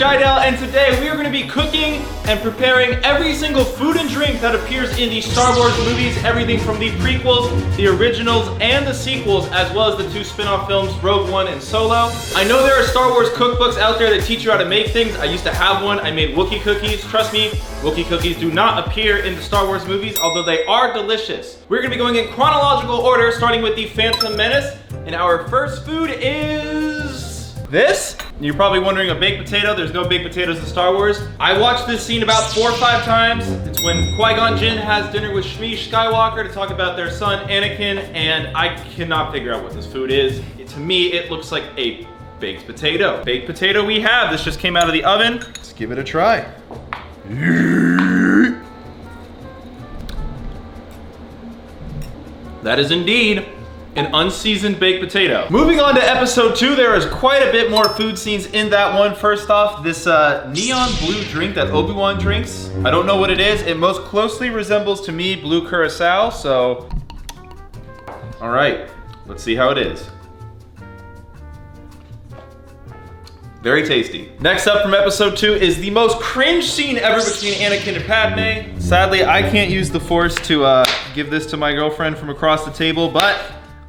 Jidel, and today we are going to be cooking and preparing every single food and drink that appears in the Star Wars movies, everything from the prequels, the originals, and the sequels, as well as the 2 spin-off films, Rogue One and Solo. I know there are Star Wars cookbooks out there that teach you how to make things. I used to have one. I made Wookiee cookies. Trust me, Wookiee cookies do not appear in the Star Wars movies, although they are delicious. We're going to be going in chronological order, starting with the Phantom Menace, and our first food is this. You're probably wondering, a baked potato. There's no baked potatoes in Star Wars. I watched this scene about 4 or 5 times. It's when Qui-Gon Jinn has dinner with Shmi Skywalker to talk about their son Anakin, and I cannot figure out what this food is. To me, it looks like a baked potato. Baked potato we have. This just came out of the oven. Let's give it a try. That is indeed an unseasoned baked potato. Moving on to episode 2, there is quite a bit more food scenes in that one. First off, this neon blue drink that Obi-Wan drinks. I don't know what it is. It most closely resembles to me blue curacao, so. All right, let's see how it is. Very tasty. Next up from episode 2 is the most cringe scene ever between Anakin and Padme. Sadly, I can't use the Force to give this to my girlfriend from across the table, but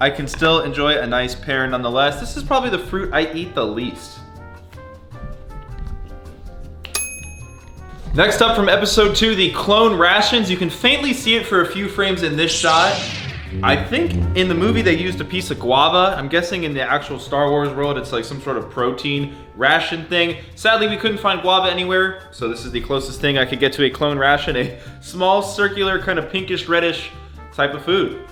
I can still enjoy a nice pear nonetheless. This is probably the fruit I eat the least. Next up from episode 2, the Clone Rations. You can faintly see it for a few frames in this shot. I think in the movie they used a piece of guava. I'm guessing in the actual Star Wars world it's like some sort of protein ration thing. Sadly, we couldn't find guava anywhere, so this is the closest thing I could get to a clone ration, a small circular kind of pinkish reddish type of food.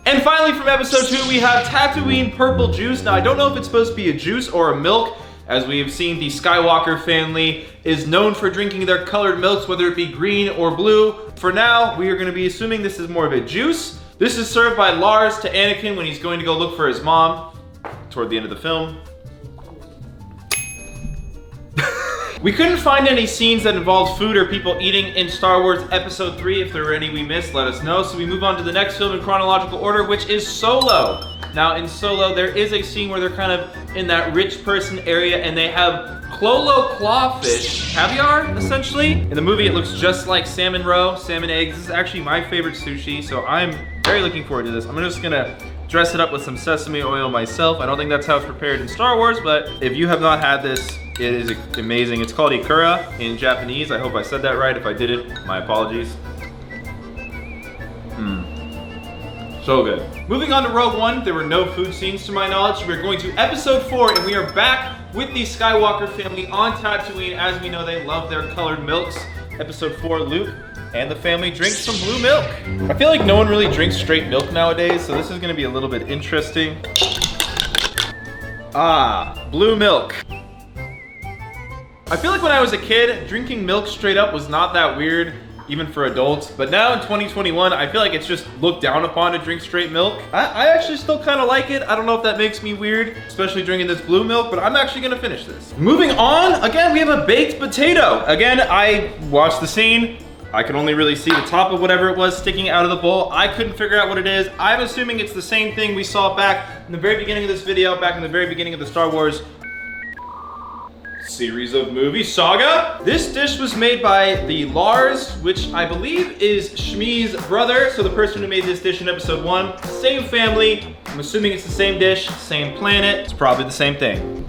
And finally from episode 2 we have Tatooine purple juice. Now I don't know if it's supposed to be a juice or a milk. As we have seen, the Skywalker family is known for drinking their colored milks, whether it be green or blue. For now, we are going to be assuming this is more of a juice. This is served by Lars to Anakin when he's going to go look for his mom toward the end of the film. We couldn't find any scenes that involved food or people eating in Star Wars Episode 3. If there were any we missed, let us know. So we move on to the next film in chronological order, which is Solo. Now in Solo, there is a scene where they're kind of in that rich person area and they have Clolo clawfish, caviar, essentially. In the movie, it looks just like salmon roe, salmon eggs. This is actually my favorite sushi, so I'm very looking forward to this. I'm just gonna dress it up with some sesame oil myself. I don't think that's how it's prepared in Star Wars, but if you have not had this, it is amazing. It's called ikura in Japanese. I hope I said that right. If I didn't, my apologies. So good. Moving on to Rogue One, there were no food scenes to my knowledge. We're going to episode 4 and we are back with the Skywalker family on Tatooine. As we know, they love their colored milks. Episode 4, Luke and the family drinks some blue milk. I feel like no one really drinks straight milk nowadays, so this is gonna be a little bit interesting. Ah, blue milk. I feel like when I was a kid, drinking milk straight up was not that weird, even for adults. But now in 2021, I feel like it's just looked down upon to drink straight milk. I actually still kind of like it. I don't know if that makes me weird, especially drinking this blue milk, but I'm actually gonna finish this. Moving on, again, we have a baked potato. Again, I watched the scene. I could only really see the top of whatever it was sticking out of the bowl. I couldn't figure out what it is. I'm assuming it's the same thing we saw back in the very beginning of this video, back in the very beginning of the Star Wars series of movie saga. This dish was made by the Lars, which I believe is Shmi's brother. So the person who made this dish in episode 1, same family. I'm assuming it's the same dish, same planet. It's probably the same thing.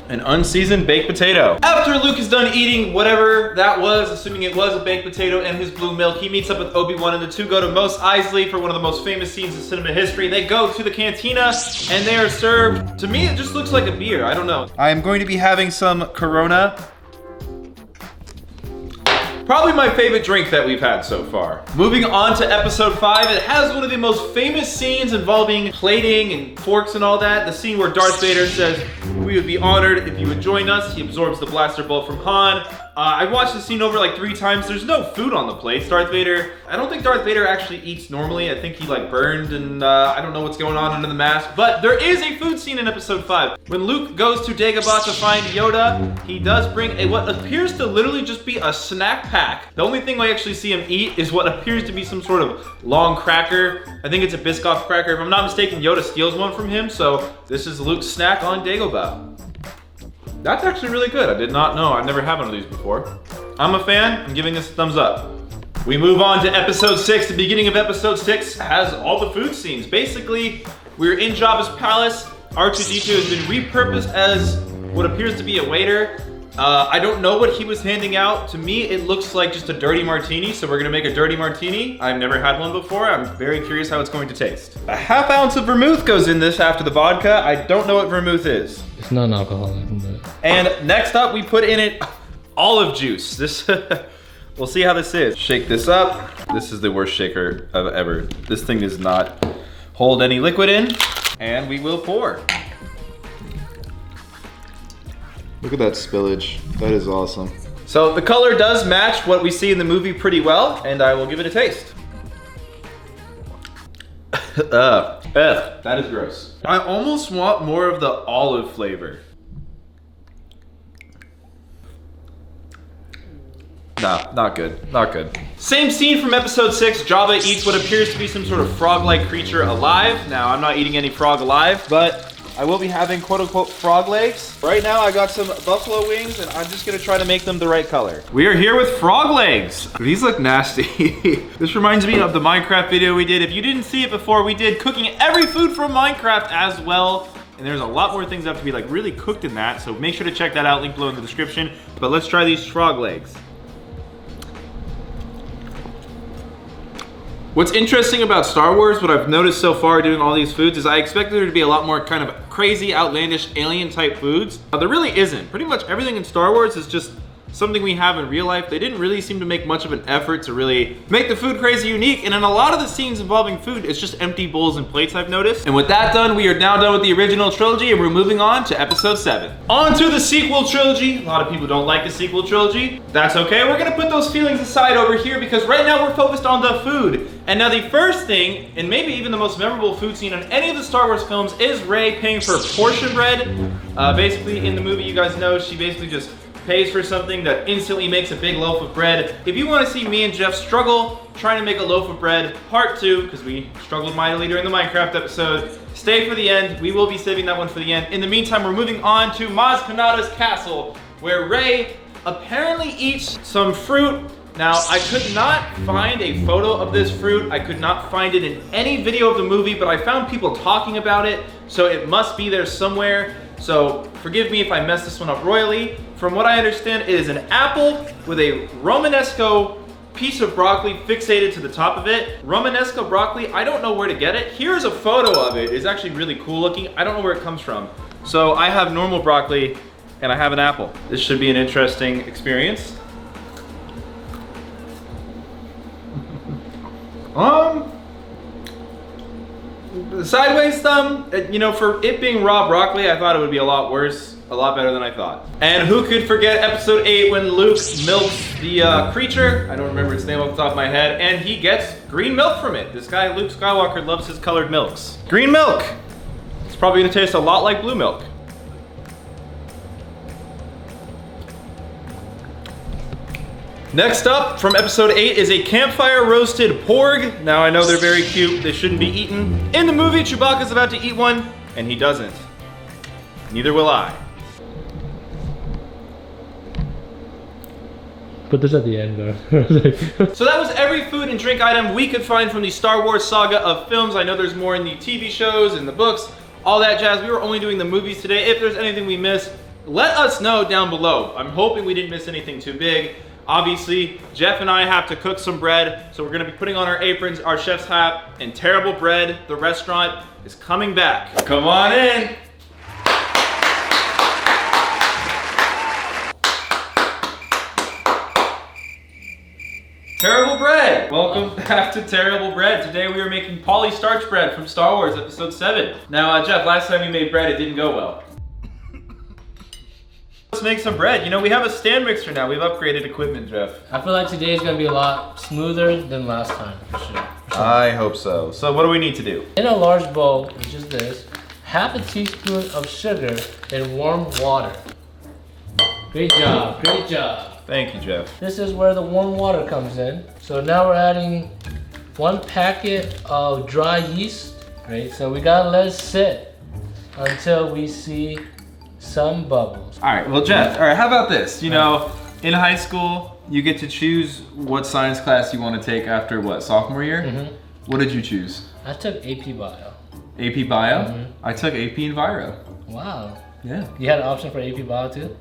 An unseasoned baked potato. After Luke is done eating whatever that was, assuming it was a baked potato and his blue milk, he meets up with Obi-Wan and the two go to Mos Eisley for one of the most famous scenes in cinema history. They go to the cantina and they are served, to me it just looks like a beer, I don't know. I am going to be having some Corona. Probably my favorite drink that we've had so far. Moving on to episode 5, it has one of the most famous scenes involving plating and forks and all that. The scene where Darth Vader says, "We would be honored if you would join us." He absorbs the blaster bolt from Han. I watched the scene over like 3 times. There's no food on the plates. Darth Vader, I don't think Darth Vader actually eats normally. I think he like burned and I don't know what's going on under the mask. But there is a food scene in episode 5. When Luke goes to Dagobah to find Yoda, he does bring what appears to literally just be a snack pack. The only thing I actually see him eat is what appears to be some sort of long cracker. I think it's a Biscoff cracker. If I'm not mistaken, Yoda steals one from him. So this is Luke's snack on Dagobah. That's actually really good. I did not know. I've never had one of these before. I'm a fan. I'm giving this a thumbs up. We move on to episode 6. The beginning of episode 6 has all the food scenes. Basically, we're in Jabba's palace. R2-D2 has been repurposed as what appears to be a waiter. I don't know what he was handing out. To me, it looks like just a dirty martini, so we're gonna make a dirty martini. I've never had one before. I'm very curious how it's going to taste. A half ounce of vermouth goes in this after the vodka. I don't know what vermouth is. It's non-alcoholic, but... And next up, we put in it olive juice. This, we'll see how this is. Shake this up. This is the worst shaker I've ever. This thing does not hold any liquid in. And we will pour. Look at that spillage. That is awesome. So the color does match what we see in the movie pretty well, and I will give it a taste. That is gross. I almost want more of the olive flavor. Nah, not good, not good. Same scene from episode 6, Jabba eats what appears to be some sort of frog-like creature alive. Now, I'm not eating any frog alive, but I will be having quote-unquote frog legs. Right now, I got some buffalo wings, and I'm just gonna try to make them the right color. We are here with frog legs. These look nasty. This reminds me of the Minecraft video we did. If you didn't see it before, we did cooking every food from Minecraft as well. And there's a lot more things that have to be like really cooked in that, so make sure to check that out, link below in the description. But let's try these frog legs. What's interesting about Star Wars, what I've noticed so far doing all these foods, is I expected there to be a lot more kind of crazy, outlandish, alien type foods. There really isn't. Pretty much everything in Star Wars is just something we have in real life. They didn't really seem to make much of an effort to really make the food crazy unique. And in a lot of the scenes involving food, it's just empty bowls and plates, I've noticed. And with that done, we are now done with the original trilogy and we're moving on to episode 7. On to the sequel trilogy. A lot of people don't like the sequel trilogy. That's okay. We're gonna put those feelings aside over here because right now we're focused on the food. And now the first thing, and maybe even the most memorable food scene in any of the Star Wars films, is Rey paying for portion bread. Basically in the movie, you guys know, she basically just pays for something that instantly makes a big loaf of bread. If you want to see me and Jeff struggle trying to make a loaf of bread, part 2, because we struggled mightily during the Minecraft episode, stay for the end. We will be saving that one for the end. In the meantime, we're moving on to Maz Kanata's castle, where Rey apparently eats some fruit. Now, I could not find a photo of this fruit. I could not find it in any video of the movie, but I found people talking about it, so it must be there somewhere. So forgive me if I mess this one up royally. From what I understand, it is an apple with a Romanesco piece of broccoli fixated to the top of it. Romanesco broccoli, I don't know where to get it. Here's a photo of it. It's actually really cool looking. I don't know where it comes from. So I have normal broccoli and I have an apple. This should be an interesting experience. Sideways thumb, you know, for it being raw broccoli, I thought it would be a lot worse, a lot better than I thought. And who could forget episode 8 when Luke milks the creature? I don't remember its name off the top of my head, and he gets green milk from it. This guy, Luke Skywalker, loves his colored milks. Green milk! It's probably gonna taste a lot like blue milk. Next up, from episode 8, is a campfire roasted porg. Now I know they're very cute, they shouldn't be eaten. In the movie, Chewbacca's about to eat one, and he doesn't. Neither will I. Put this at the end though. So that was every food and drink item we could find from the Star Wars saga of films. I know there's more in the TV shows and the books, all that jazz. We were only doing the movies today. If there's anything we missed, let us know down below. I'm hoping we didn't miss anything too big. Obviously, Jeff and I have to cook some bread, so we're gonna be putting on our aprons, our chef's hat, and Terrible Bread, the restaurant, is coming back. Come on in. Terrible Bread! Welcome back to Terrible Bread. Today we are making poly-starch bread from Star Wars Episode 7. Now, Jeff, last time we made bread, it didn't go well. Let's make some bread. You know, we have a stand mixer now. We've upgraded equipment, Jeff. I feel like today is gonna be a lot smoother than last time, for sure. I hope so. So what do we need to do? In a large bowl, which is this, half a teaspoon of sugar in warm water. Great job, great job. Thank you, Jeff. This is where the warm water comes in. So now we're adding 1 packet of dry yeast, right? So we gotta let it sit until we see some bubbles. All right, well, Jeff, all right, how about this? You know, in high school, you get to choose what science class you want to take after what, sophomore year? Mm-hmm. What did you choose? I took AP Bio. AP Bio? Mm-hmm. I took AP Enviro. Wow. Yeah. You had an option for AP Bio too?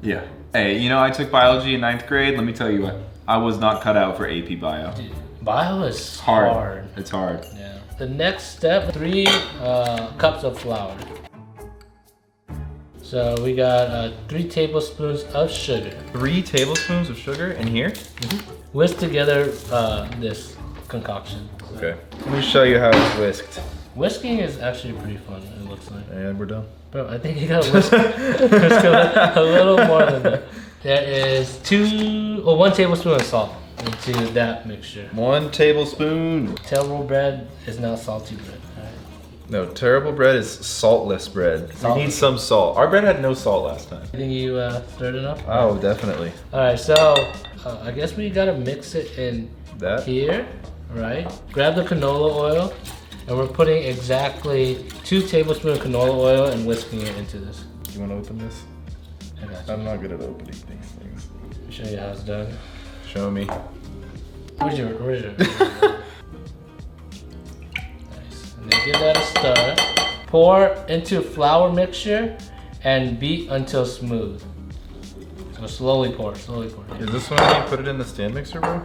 Yeah. Hey, you know, I took biology in 9th grade. Let me tell you what, I was not cut out for AP Bio. Dude, bio is Hard. hard. It's hard. Yeah. The next step, 3 cups of flour. So we got 3 tablespoons of sugar. 3 tablespoons of sugar in here? Whisk together this concoction. Okay. Let me show you how it's whisked. Whisking is actually pretty fun, it looks like. And we're done. Bro, I think you gotta whisk a little more than that. There is 1 tablespoon of salt into that mixture. 1 tablespoon. Terrible bread is not salty bread. Alright. No, terrible bread is saltless bread. Saltless. We need some salt. Our bread had no salt last time. You think you stirred enough? Oh, definitely. Alright, so I guess we gotta mix it in That? here, right? Grab the canola oil, and we're putting exactly 2 tablespoons of canola oil and whisking it into this. You want to open this? I got you. I'm not good at opening these things. I'll show you how it's done. Show me. Where's your Nice. And then give that a stir. Pour into flour mixture and beat until smooth. So slowly pour, slowly pour. Is this when you put it in the stand mixer, bro?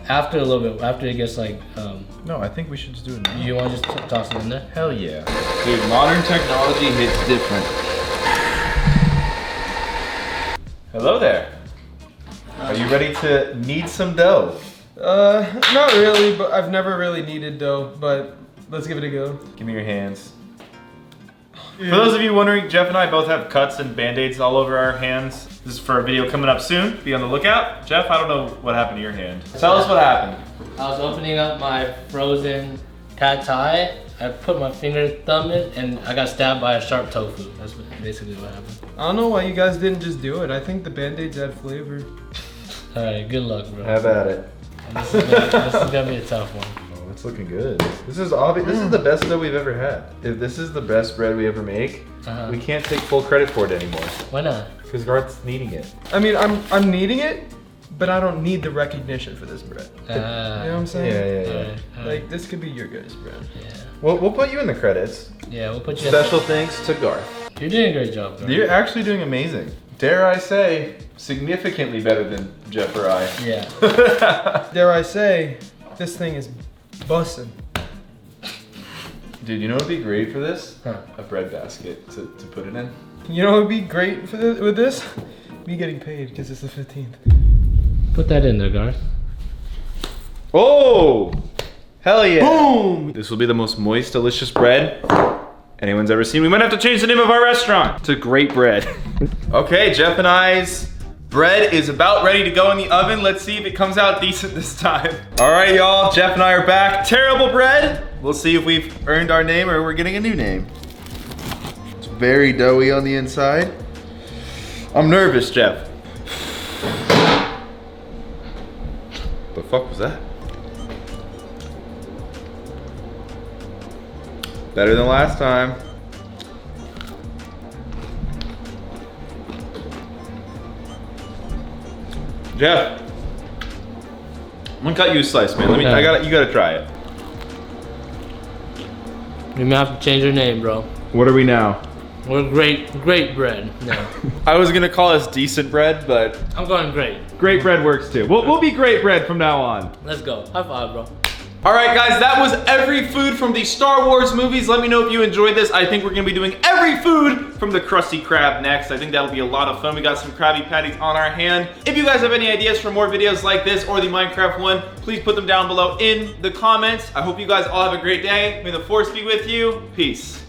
After a little bit, after it gets like, No, I think we should just do it now. you want to just toss it in there? Hell yeah. Dude, modern technology hits different. Hello there. Are you ready to knead some dough? Not really, but I've never really needed dough, but let's give it a go. Give me your hands. For those of you wondering, Jeff and I both have cuts and band-aids all over our hands. This is for a video coming up soon. Be on the lookout. Jeff, I don't know what happened to your hand. Tell us what happened. I was opening up my frozen pad thai. I put my thumb in, and I got stabbed by a sharp tofu. That's basically what happened. I don't know why you guys didn't just do it. I think the band-aids add flavor. All right, good luck, bro. Have at it. This is gonna be a tough one. Oh, it's looking good. This is obvious. This is the best dough we've ever had. If this is the best bread we ever make, we can't take full credit for it anymore. Why not? Because Garth's kneading it. I mean, I'm needing it, but I don't need the recognition for this bread. You know what I'm saying? Yeah. All right. Like, this could be your guys' bread. Yeah. We'll put you in the credits. Yeah, we'll put you. Special thanks to Garth. You're doing a great job, bro. You're actually doing amazing. Dare I say, significantly better than Jeff or I. Yeah. Dare I say, this thing is bussin'. Dude, you know what would be great for this? Huh. A bread basket to put it in. You know what would be great for with this? Me getting paid, because it's the 15th. Put that in there, Garth. Oh! Hell yeah! Boom! This will be the most moist, delicious bread anyone's ever seen. We might have to change the name of our restaurant to Great Bread. Okay, Jeff and I's bread is about ready to go in the oven. Let's see if it comes out decent this time. All right, y'all, Jeff and I are back. Terrible bread. We'll see if we've earned our name or we're getting a new name. It's very doughy on the inside. I'm nervous, Jeff. The fuck was that? Better than last time. Jeff, I'm gonna cut you a slice, man. Okay. You gotta try it. You may have to change your name, bro. What are we now? We're great bread. No. I was gonna call us decent bread, but I'm going great. great bread works too. We'll be great bread from now on. Let's go. High five, bro. All right, guys, that was every food from the Star Wars movies. Let me know if you enjoyed this. I think we're gonna be doing every food from the Krusty Krab next. I think that'll be a lot of fun. We got some Krabby Patties on our hand. If you guys have any ideas for more videos like this or the Minecraft one, please put them down below in the comments. I hope you guys all have a great day. May the Force be with you. Peace.